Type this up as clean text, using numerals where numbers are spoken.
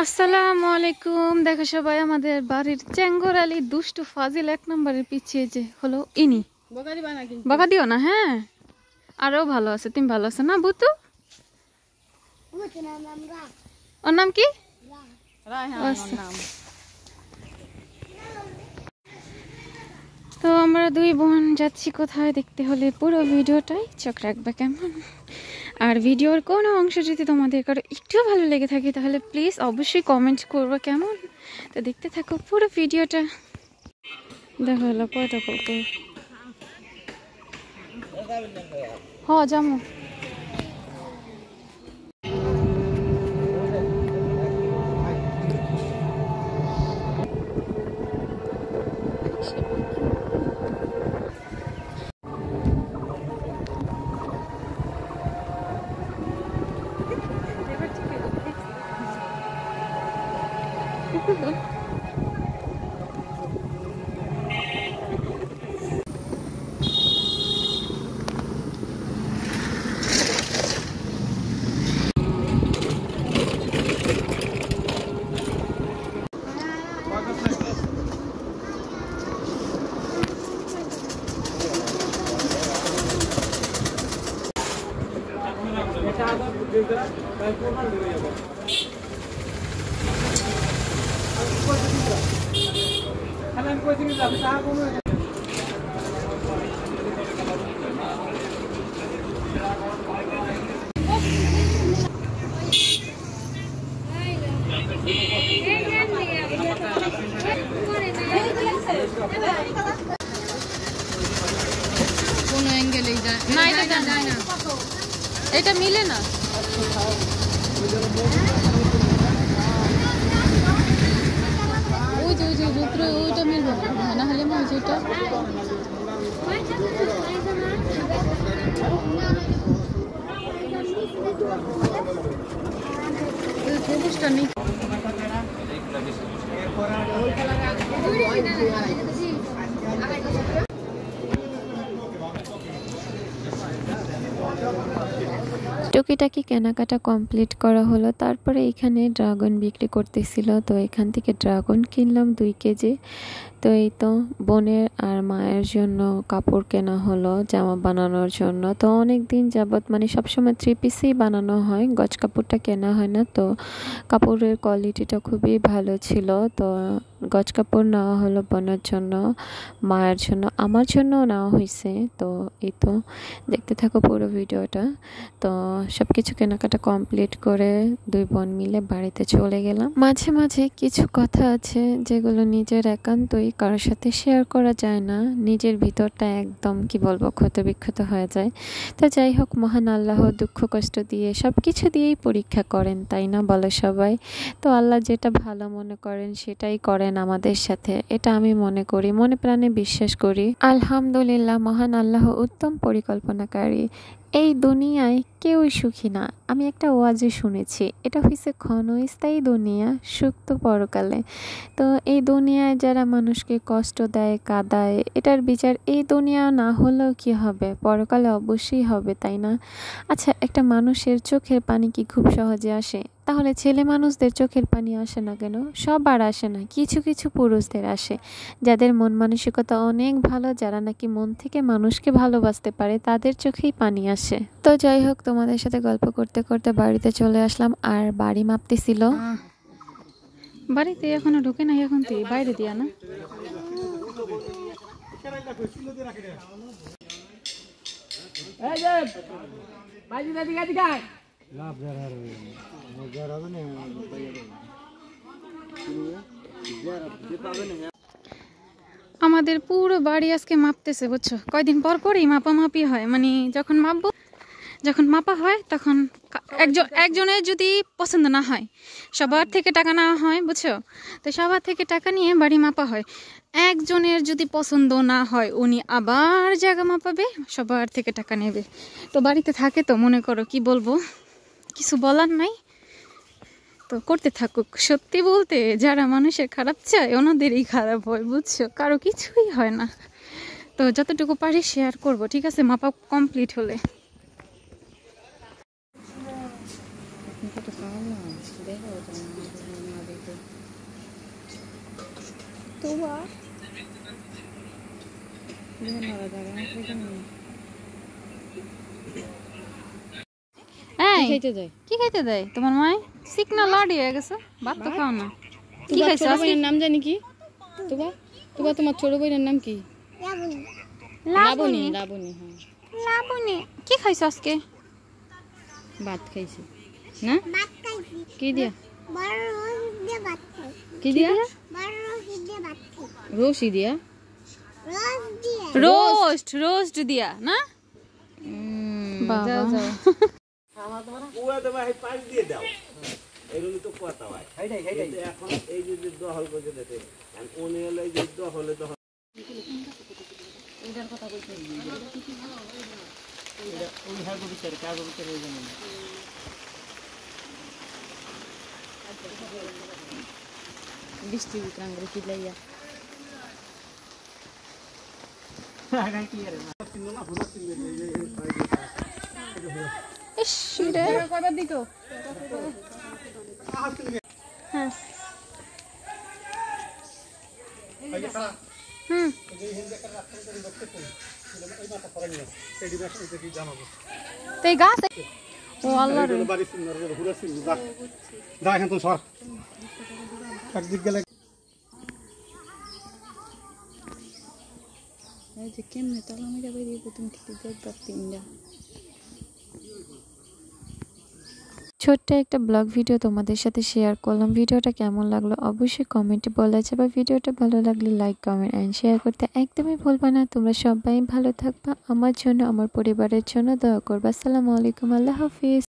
আসসালামু আলাইকুম। দেখো সবাই, আমাদের বাড়ির চেঙ্গর আলী দুষ্টু ফাজিল 1 নম্বরের পিছিয়ে যে হলো ইনি। বকা দিও না, হ্যাঁ। আরো ভালো আছে, তুমি ভালো আছো না বুতু? ওর নাম কি? তো আমরা দুই বোন যাচ্ছি কোথায় দেখতে হলে পুরো ভিডিওটাই চোখ রাখবে কেমন। আর ভিডিওর কোনো অংশ যদি তোমাদের কারো একটু ভালো লেগে থাকে তাহলে প্লিজ অবশ্যই কমেন্ট করবে কেমন। তো দেখতে থাকো পুরো ভিডিওটা। দেখো হলো কয়টা কত হ জামু। কোন অ্যাঙ্গেলেই যায় না, এটা যায় না, এটা মিলে না। ওই যে ভিতরে ওইটা মিলবে না, না হলে মনে হচ্ছে এটা সবুজটা নেই। টুকিটাকি কেনাকাটা কমপ্লিট করা হলো। তারপরে এখানে ড্রাগন বিক্রি করতেছিল, তো এখান থেকে ড্রাগন কিনলাম 2 কেজি। তো এই তো বোনের আর মায়ের জন্য কাপড় কেনা হলো জামা বানানোর জন্য। তো অনেক দিন যাবত মানে সবসময় 3 পিসেই বানানো হয়, গজ কাপড়টা কেনা হয় না। তো কাপড়ের কোয়ালিটিটা খুবই ভালো ছিল, তো গজ কাপড় নেওয়া হলো বোনের জন্য, মায়ের জন্য, আমার জন্যও নেওয়া হয়েছে। তো এই তো দেখতে থাকো পুরো ভিডিওটা। তো সব কিছু কেনাকাটা কমপ্লিট করে 2 বোন মিলে বাড়িতে চলে গেলাম। মাঝে মাঝে কিছু কথা আছে যেগুলো নিজের একান্তই কারোর সাথে শেয়ার করা যায় না, নিজের ভিতরটা একদম কি বলবো ক্ষতবিক্ষত হয়ে যায়। তো যাই হোক, মহান আল্লাহ দুঃখ কষ্ট দিয়ে সব কিছু দিয়েই পরীক্ষা করেন, তাই না বলো সবাই? তো আল্লাহ যেটা ভালো মনে করেন সেটাই করেন আমাদের সাথে, এটা আমি মনে করি, মনে প্রাণে বিশ্বাস করি। আলহামদুলিল্লাহ, মহান আল্লাহ উত্তম পরিকল্পনাকারী। এই দুনিয়ায় কেউই সুখী না। আমি একটা ওয়াজে শুনেছি, এটা হচ্ছে ক্ষণস্থায়ী দুনিয়া, সুখ তো পরকালে। তো এই দুনিয়ায় যারা মানুষকে কষ্ট দেয়, কাঁদায়, এটার বিচার এই দুনিয়া না হলেও কি হবে, পরকালে অবশ্যই হবে, তাই না? আচ্ছা, একটা মানুষের চোখের পানি কি খুব সহজে আসে? তাহলে ছেলে মানুষদের চোখের পানি আসে না কেন? সবার আসে না, কিছু কিছু পুরুষদের আসে, যাদের মন মানসিকতা অনেক ভালো, যারা নাকি মন থেকে মানুষকে ভালোবাসতে পারে, তাদের চোখেই পানি আসে। তো যাই হোক, তোমাদের সাথে গল্প করতে করতে বাড়িতে চলে আসলাম। আর বাড়ি মাপতেছিল, বাড়িতে এখনো ঢুকে নাই, এখন তুই বাইরে দিয়া না। আমাদের পুরো বাড়ি আজকে মাপতেছে, বুঝছো? কয়দিন পর পরই মাপামাপি হয়, মানে যখন মাপা হয় তখন একজনের যদি পছন্দ না হয় সবার থেকে টাকা নেওয়া হয়, বুঝছো? তো সবার থেকে টাকা নিয়ে বাড়ি মাপা হয়। একজনের যদি পছন্দ না হয় উনি আবার জায়গা মাপাবে, সবার থেকে টাকা নেবে। তো বাড়িতে থাকে, তো মনে করো কি বলবো, কিছু বলার নাই, তো করতে থাকুক। সত্যি বলতে যারা মানুষের খারাপ চায় ওনাদেরই খারাপ হয়, বুঝছো? কারো কিছুই হয় না। তো যতটুকু পারি শেয়ার করব, ঠিক আছে? মাপা কমপ্লিট হলে। তোবা এই কি খাইতে দেয় তোমার মায়? সিকনা লাড়ি হয়ে গেছে, ভাত তো খাও না। কি খাইছো আজকে? নাম জানি কি? তোবা তোবা তোমার ছোট বোনের নাম কি? লাবণী। লাবণী হ্যাঁ লাবণী। কি খাইছো আজকে? ভাত খাইছি না? ভাত খাইছি। কি দিয়া? বড় রোজ দিয়ে ভাত খাইছি। কি দিয়া? বড় রোজ দিয়ে ভাত খাইছি। রোসি দিয়া? রোজ দিয়া। রোস্ট দিয়া না? যাও যাও। কুয়া দেবা এই পাইপ দিয়ে দাও এগুলো তো কথা হয় এখন এই যে দহল করে দিতে আর ওনে হলে যে দহলে দহল এটার কথা কইতে এটা ওই হাগো বিচার কাগো বিচার হয়ে যাবে না বৃষ্টি কাঙ্গরে কি লাইয়া আগা কি রে না তিন না হুনা তিন ইস রে কয়বার দিতো হ্যাঁ তাই গাছ ও আল্লাহ রে বাড়ি সুন্দর করে হুরা সিন যা যা এখন তো সর একদিক গেলে এই যে কেমনে তালা মেরা বেরিয়ে তুমি কি দেখবা তিনটা ছোট্ট একটা ব্লগ ভিডিও তোমাদের সাথে শেয়ার করলাম। ভিডিওটা কেমন লাগলো অবশ্যই কমেন্টে বলা যাবে। ভিডিওটা ভালো লাগলে লাইক কমেন্ট অ্যান্ড শেয়ার করতে একদমই ভুলবা না। তোমরা সবাই ভালো থাকবা, আমার জন্য আমার পরিবারের জন্য দোয়া করবা। আসসালামু আলাইকুম, আল্লাহ হাফিজ।